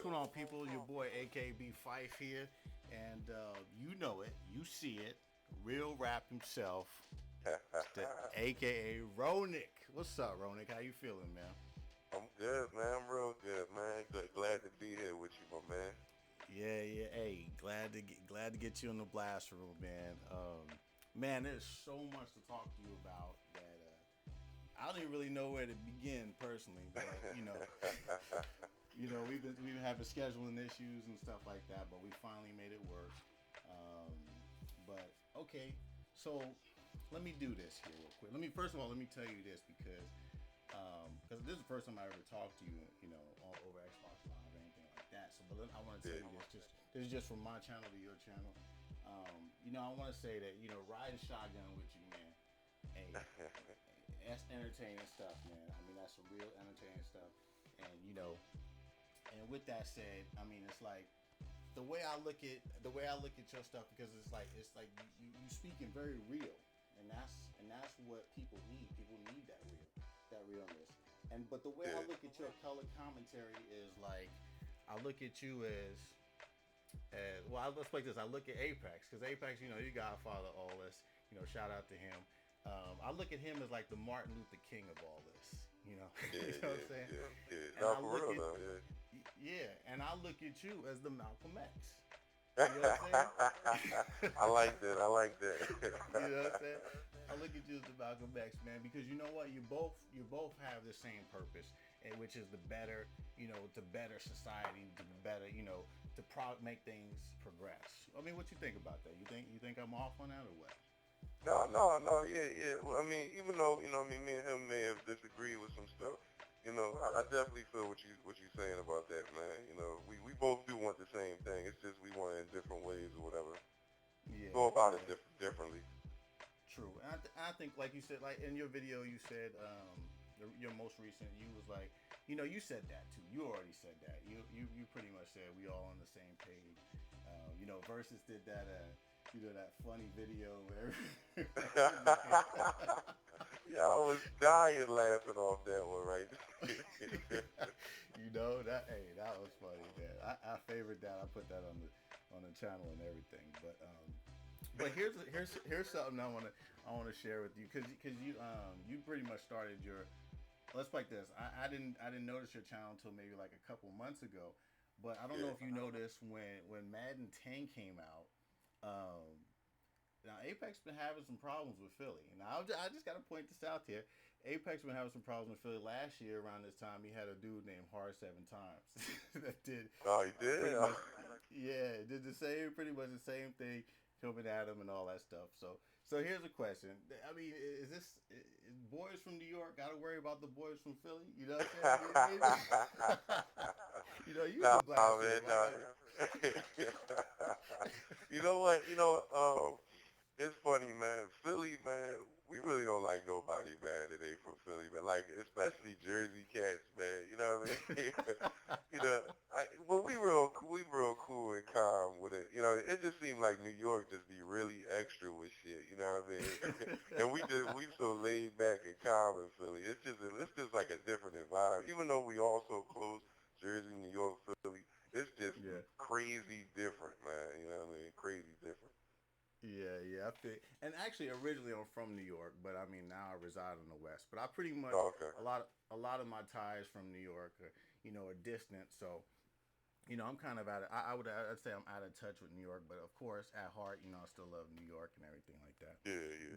What's going on, people? Your boy akaBarneyPhife here, and you know it, you see it, real rap himself, the AKA Ronenic. What's up, Ronenic? How you feeling, man? I'm good, man. I'm real good, man. Glad to be here with you, my man. Yeah, yeah. Hey, glad to get you in the blast room, man. Man, there's so much to talk to you about that I don't even really know where to begin personally, but we've been having scheduling issues and stuff like that, but we finally made it work. Um, but okay, so let me do this here real quick. Let me tell you this because this is the first time I ever talked to you, over Xbox Live or anything like that. So, but I want to tell Yeah. you this is just from my channel to your channel. I want to say that riding shotgun with you, man. Hey, that's entertaining stuff, man. I mean, that's some real entertaining stuff, and and with that said, I mean, it's like the way I look at your stuff, because it's like you speaking very real, and that's what people need. People need that realness. But the way I Yeah. look at your color commentary is like I look at you as well. Let's like this. I look at Apex, because Apex, you Godfather all this. Shout out to him. I look at him as like the Martin Luther King of all this. Yeah, You know what yeah, I'm saying? yeah, yeah. And Not I for look real at though, yeah. yeah, and I look at you as the Malcolm X. You know what I'm saying? I like that. I like that. You know what I'm saying? I look at you as the Malcolm X, man, because you know what? You both have the same purpose, which is the better, to better society, to better, make things progress. I mean, what you think about that? You think I'm off on that or what? No, no, no, yeah, yeah. Well, I mean, even though, me and him may have disagreed with some stuff, I definitely feel what you saying about that, man. We both do want the same thing. It's just we want it in different ways or whatever. Yeah, Go about it yeah. differently. True. And I think, like you said, like in your video, you said, your most recent, you was like, you said that too. You already said that. You pretty much said we all on the same page. Versus did that, that funny video where, Yeah, I was dying laughing off that one, right? that was funny, man. I favored that. I put that on the channel and everything. But here's something I want to share with you, because you pretty much started your, let's like this. I didn't notice your channel until maybe like a couple months ago, but I don't know Yeah. if you noticed when Madden 10 came out. Um, Now Apex been having some problems with Philly. Now I just got to point this out here. Apex been having some problems with Philly. Last year around this time, he had a dude named Hard Seven Times that did Oh, you did? pretty much, yeah, did pretty much the same thing, coming at him and all that stuff. So here's a question. I mean, is boys from New York got to worry about the boys from Philly? You know what I'm saying? You in No, the blast man, room. no. You know what? It's funny, man. Philly, man, we really don't like nobody, man, that ain't from Philly, man. Like, especially Jersey cats, man. You know what I mean? you know, well, we real cool and calm with it. It just seemed like New York just be really extra with shit. You know what I mean? And we so laid back and calm in Philly. It's just like a different environment. Even though we all so close, Jersey, New York, Philly, it's just Yeah. crazy different, man. You know what I mean? Crazy different. Yeah. I think, and actually, originally I'm from New York, but I mean now I reside in the West. But I pretty much, Oh, okay. a lot of my ties from New York, are distant. So I'm kind of I'd say I'm out of touch with New York. But of course, at heart, I still love New York and everything like that. Yeah, yeah.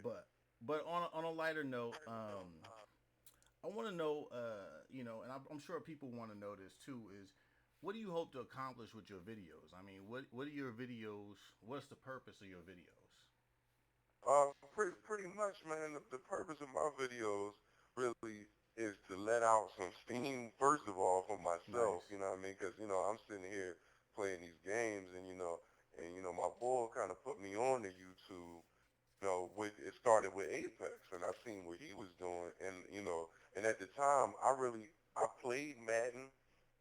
But on a lighter note, I want to know, and I'm sure people want to know this too, is what do you hope to accomplish with your videos? I mean, what are your videos? What's the purpose of your videos? Pretty much, man. The purpose of my videos really is to let out some steam, first of all, for myself, Nice. you know what I mean? Because, I'm sitting here playing these games and my boy kind of put me on to YouTube, it started with Apex, and I seen what he was doing, and at the time, I played Madden,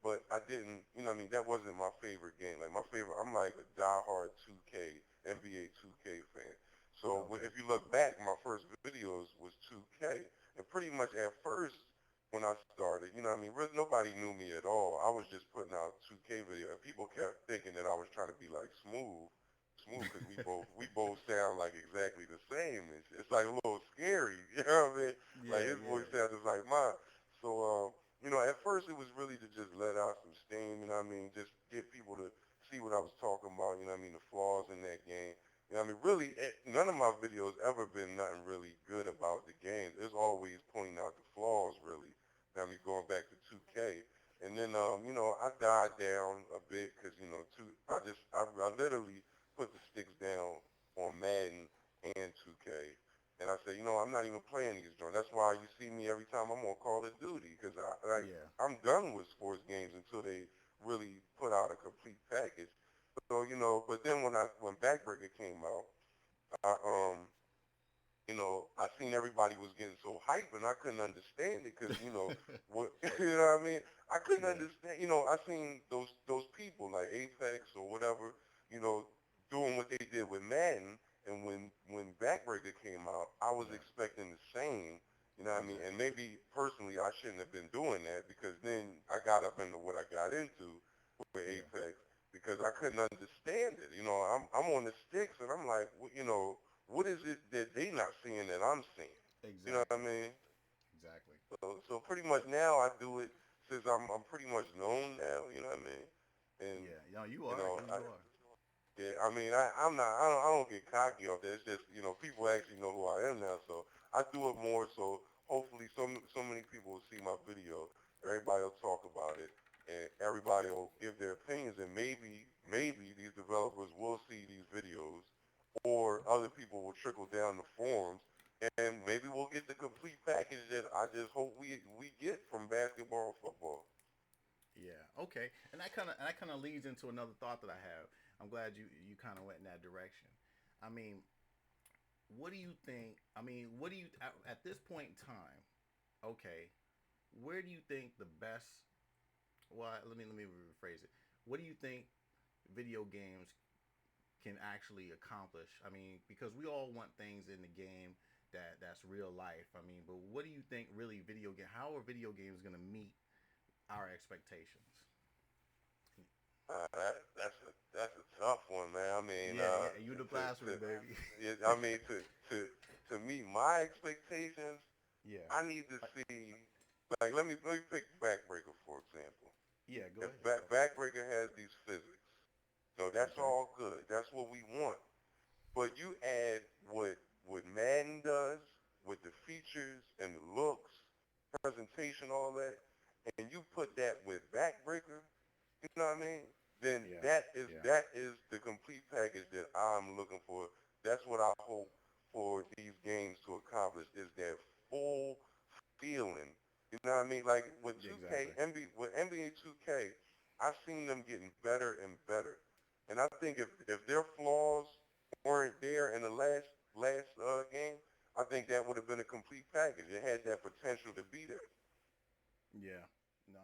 but I didn't, that wasn't my favorite game. Like, I'm like a diehard 2K, NBA 2K fan. So Okay. if you look back, my first videos was 2K, and pretty much at first, when I started, really nobody knew me at all. I was just putting out 2K video, and people kept thinking that I was trying to be like smooth, because we both sound like exactly the same. It's like a little scary, you know what I mean? Like Yeah, his yeah. voice sounds just like mine. So at first it was really to just let out some steam, just get people to see what I was talking about, the flaws in that game. Really, none of my videos ever been nothing really good about the game. It's always pointing out the flaws, really. Going back to 2K. And then, I died down a bit because, I literally put the sticks down on Madden and 2K. And I said, I'm not even playing these joints. That's why you see me every time I'm on Call of Duty, because Yeah. I'm done with sports games until they really put out a complete package. So, but then when Backbreaker came out, I I seen everybody was getting so hyped, and I couldn't understand it because, what, you know what I mean? I couldn't Yeah. understand, I seen those people like Apex or whatever, you know, doing what they did with Madden, and when Backbreaker came out, I was Yeah. expecting the same, you know what I mean? And Exactly. maybe personally I shouldn't have been doing that, because then I got up into what I got into with Yeah. Apex, because I couldn't understand it. I'm on the sticks, and I'm like, what is it that they not seeing that I'm seeing? You know what I Exactly. mean? Exactly. So pretty much now I do it since I'm pretty much known now. You know what I mean? And Yeah. No, you you are. know, I, You are. yeah, I'm not. I don't get cocky off that. It's just people actually know who I am now. So I do it more. So hopefully, so many people will see my video. Everybody will talk about it, and everybody will give their opinions. And maybe these developers will see these videos, or other people will trickle down the forums, and maybe we'll get the complete package that I just hope we get from basketball and football. Yeah. Okay. And that kind of leads into another thought that I have. I'm glad you kind of went in that direction. I mean, what do you think? I mean, what do you at this point in time? Okay, where do you think the best? Well, let me rephrase it. What do you think video games can actually accomplish? I mean, because we all want things in the game that's real life. I mean, but what do you think really video game? How are video games going to meet our expectations? That's a tough one, man. I mean, Yeah, yeah. You the blasphemy, baby. yeah, I mean to to meet my expectations, Yeah. I need to see, like, let me pick Backbreaker for example. Yeah. Go If ahead. Backbreaker has these physics, that's Okay. all good. That's what we want. But you add what Madden does with the features and the looks, presentation, all that, and you put that with Backbreaker, you know what I mean? Then Yeah. Yeah. that is the complete package that I'm looking for. That's what I hope for these games to accomplish, is that full feeling. You know what I mean? Like with Yeah, 2K, exactly. with NBA 2K, I've seen them getting better and better. And I think if their flaws weren't there in the last game, I think that would have been a complete package. It had that potential to be there. Yeah. No,